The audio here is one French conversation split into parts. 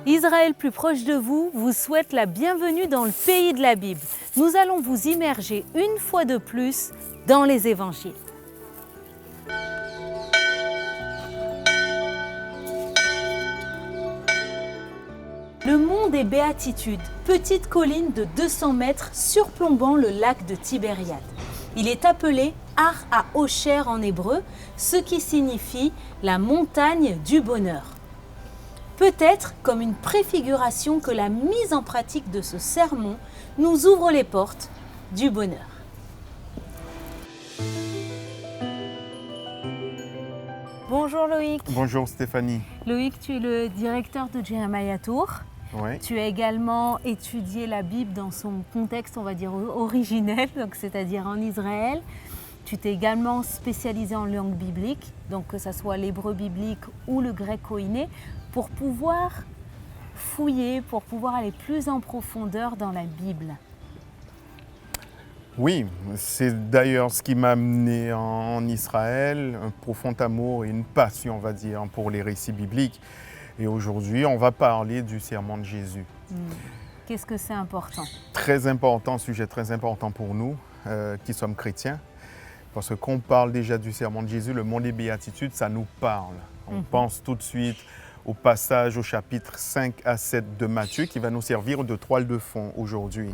Israël plus proche de vous vous souhaite la bienvenue dans le pays de la Bible. Nous allons vous immerger une fois de plus dans les évangiles. Le mont des Béatitudes, petite colline de 200 mètres surplombant le lac de Tibériade. Il est appelé Har HaOcher en hébreu, ce qui signifie la montagne du bonheur. Peut-être comme une préfiguration que la mise en pratique de ce sermon nous ouvre les portes du bonheur. Bonjour Loïc. Bonjour Stéphanie. Loïc, tu es le directeur de Jeremiah Tour. Ouais. Tu as également étudié la Bible dans son contexte, on va dire, originel, donc c'est-à-dire en Israël. Tu t'es également spécialisé en langue biblique, donc que ce soit l'hébreu biblique ou le grec koiné, pour pouvoir fouiller, pour pouvoir aller plus en profondeur dans la Bible. Oui, c'est d'ailleurs ce qui m'a amené en Israël, un profond amour et une passion, on va dire, pour les récits bibliques. Et aujourd'hui, on va parler du serment de Jésus. Qu'est-ce que c'est important? Très important, sujet très important pour nous qui sommes chrétiens. Parce que quand on parle déjà du serment de Jésus, le mont des Béatitudes, ça nous parle. On pense tout de suite au passage au chapitre 5 à 7 de Matthieu qui va nous servir de toile de fond aujourd'hui.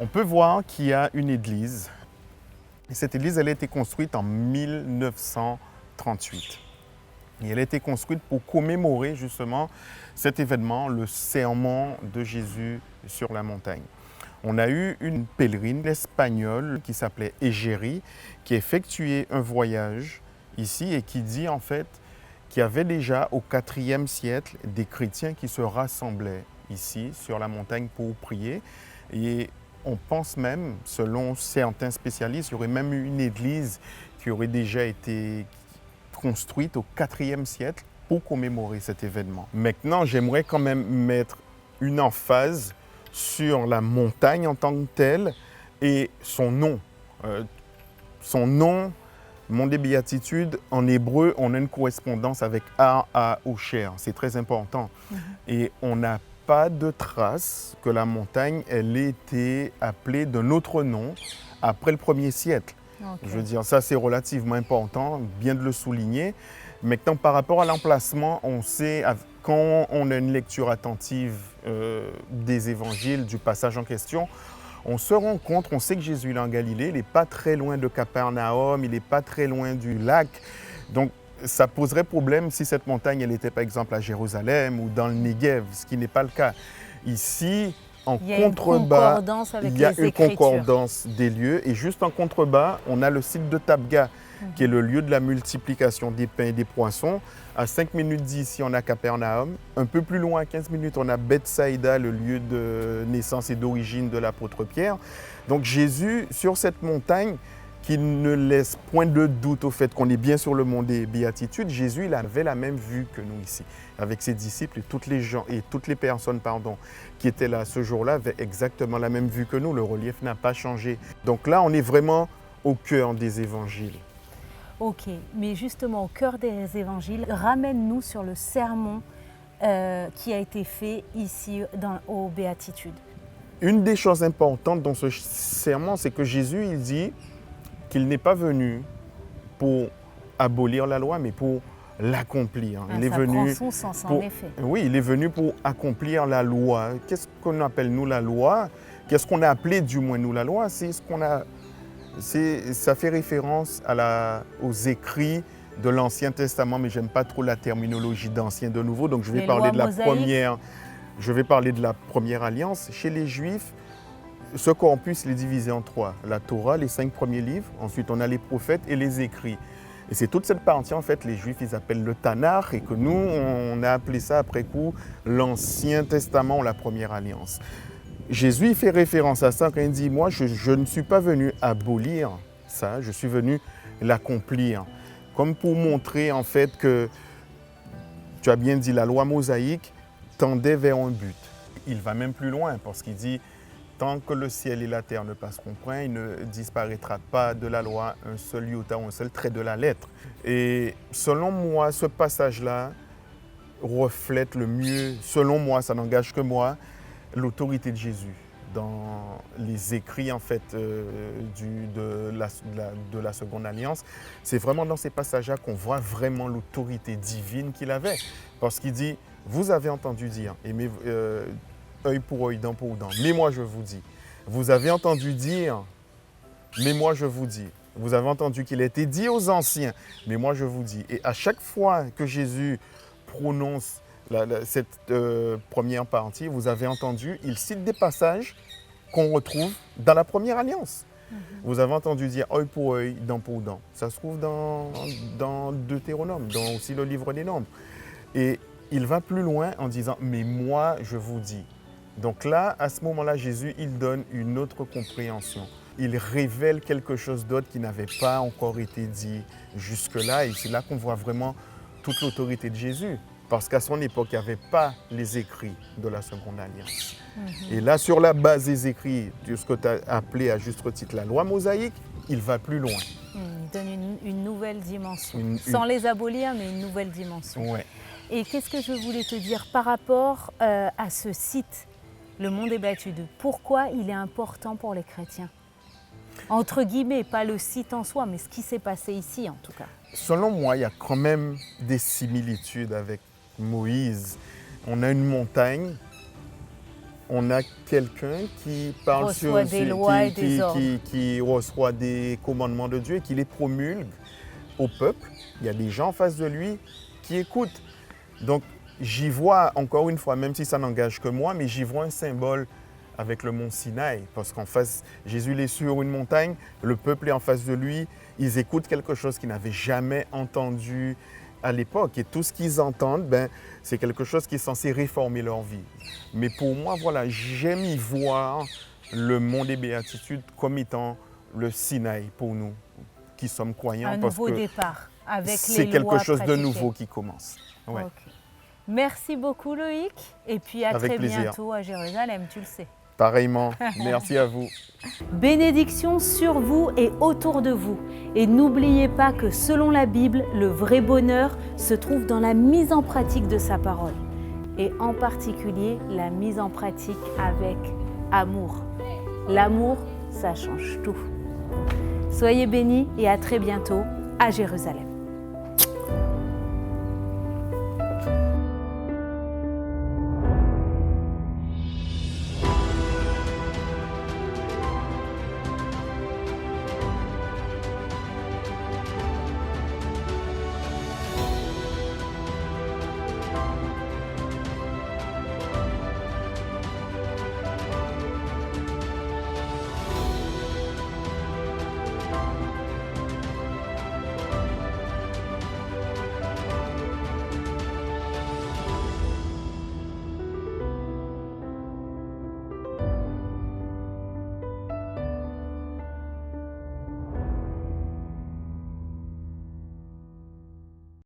On peut voir qu'il y a une église. Et cette église, elle a été construite en 1938. Et elle a été construite pour commémorer justement cet événement, le serment de Jésus sur la montagne. On a eu une pèlerine espagnole qui s'appelait Égérie, qui a effectué un voyage ici et qui dit en fait qu'il y avait déjà au IVe siècle des chrétiens qui se rassemblaient ici sur la montagne pour prier. Et on pense même, selon certains spécialistes, il y aurait même eu une église qui aurait déjà été construite au IVe siècle pour commémorer cet événement. Maintenant, j'aimerais quand même mettre une emphase sur la montagne en tant que telle et son nom. Mont des Béatitudes, en hébreu, on a une correspondance avec Har HaOcher. C'est très important. Et on n'a pas de trace que la montagne elle ait été appelée d'un autre nom après le 1er siècle. Okay. Je veux dire, ça c'est relativement important, bien de le souligner. Maintenant, par rapport à l'emplacement, on sait, quand on a une lecture attentive des évangiles, du passage en question, on se rend compte, on sait que Jésus est en Galilée, il n'est pas très loin de Capernaum, il n'est pas très loin du lac. Donc, ça poserait problème si cette montagne elle était par exemple à Jérusalem ou dans le Negev, ce qui n'est pas le cas. Ici, en contrebas, il y a une concordance des lieux et juste en contrebas, on a le site de Tabga, qui est le lieu de la multiplication des pains et des poissons. À 5 minutes d'ici, on a Capernaum. Un peu plus loin, à 15 minutes, on a Bethsaïda, le lieu de naissance et d'origine de l'apôtre Pierre. Donc Jésus, sur cette montagne, qui ne laisse point de doute au fait qu'on est bien sur le mont des Béatitudes, Jésus il avait la même vue que nous ici. Avec ses disciples et toutes les personnes qui étaient là ce jour-là avaient exactement la même vue que nous. Le relief n'a pas changé. Donc là, on est vraiment au cœur des évangiles. Ok, mais justement au cœur des évangiles, ramène-nous sur le sermon qui a été fait ici aux Béatitudes. Une des choses importantes dans ce sermon, c'est que Jésus il dit qu'il n'est pas venu pour abolir la loi, mais pour l'accomplir. Il est venu prend son sens, en effet. Oui, il est venu pour accomplir la loi. Qu'est-ce qu'on appelle nous la loi? Qu'est-ce qu'on a appelé du moins nous la loi? C'est ce qu'on a. Ça fait référence aux écrits de l'Ancien Testament, mais j'aime pas trop la terminologie d'Ancien de Nouveau, donc je vais parler de la première alliance. Chez les Juifs, ce corpus il est divisé en trois. La Torah, les 5 premiers livres, ensuite on a les prophètes et les écrits. Et c'est toute cette partie, en fait, les Juifs, ils appellent le Tanakh, et que nous, on a appelé ça après coup l'Ancien Testament, la Première Alliance. Jésus, il fait référence à ça quand il dit, moi, je ne suis pas venu abolir ça, je suis venu l'accomplir. Comme pour montrer, en fait, que, tu as bien dit, la loi mosaïque tendait vers un but. Il va même plus loin, parce qu'il dit, tant que le ciel et la terre ne passeront point, il ne disparaîtra pas de la loi un seul iota ou un seul trait de la lettre. Et selon moi, ce passage-là reflète le mieux, selon moi, ça n'engage que moi, l'autorité de Jésus dans les écrits en fait, de la Seconde Alliance. C'est vraiment dans ces passages-là qu'on voit vraiment l'autorité divine qu'il avait. Parce qu'il dit, vous avez entendu dire, œil pour œil, dent pour dent. Mais moi, je vous dis. Vous avez entendu dire, mais moi, je vous dis. Vous avez entendu qu'il a été dit aux anciens, mais moi, je vous dis. Et à chaque fois que Jésus prononce cette première partie, vous avez entendu, il cite des passages qu'on retrouve dans la Première Alliance. Vous avez entendu dire œil pour œil, dent pour dent. Ça se trouve dans Deutéronome, dans aussi le livre des Nombres. Et il va plus loin en disant, mais moi, je vous dis. Donc là, à ce moment-là, Jésus, il donne une autre compréhension. Il révèle quelque chose d'autre qui n'avait pas encore été dit jusque-là. Et c'est là qu'on voit vraiment toute l'autorité de Jésus. Parce qu'à son époque, il n'y avait pas les écrits de la Seconde Alliance. Et là, sur la base des écrits, de ce que tu as appelé à juste titre la loi mosaïque, il va plus loin. Il donne une nouvelle dimension. Sans les abolir, mais une nouvelle dimension. Ouais. Et qu'est-ce que je voulais te dire par rapport à ce site, le Mont des Béatitudes? Pourquoi il est important pour les chrétiens? Entre guillemets, pas le site en soi, mais ce qui s'est passé ici en tout cas. Selon moi, il y a quand même des similitudes avec Moïse. On a une montagne, on a quelqu'un qui parle reçoit des lois et des ordres. Qui reçoit des commandements de Dieu et qui les promulgue au peuple. Il y a des gens en face de lui qui écoutent. Donc, j'y vois, encore une fois, même si ça n'engage que moi, mais j'y vois un symbole avec le mont Sinaï. Parce qu'en face, Jésus il est sur une montagne, le peuple est en face de lui, ils écoutent quelque chose qu'ils n'avaient jamais entendu à l'époque. Et tout ce qu'ils entendent, c'est quelque chose qui est censé réformer leur vie. Mais pour moi, voilà, j'aime y voir le mont des Béatitudes comme étant le Sinaï pour nous, qui sommes croyants. Un nouveau départ avec les lois c'est quelque chose de pratiquées. nouveau qui commence. Ouais. Okay. Merci beaucoup Loïc, et puis à Avec très plaisir. bientôt à Jérusalem, tu le sais. Pareillement, merci à vous. Bénédiction sur vous et autour de vous. Et n'oubliez pas que selon la Bible, le vrai bonheur se trouve dans la mise en pratique de sa parole. Et en particulier, la mise en pratique avec amour. L'amour, ça change tout. Soyez bénis et à très bientôt à Jérusalem.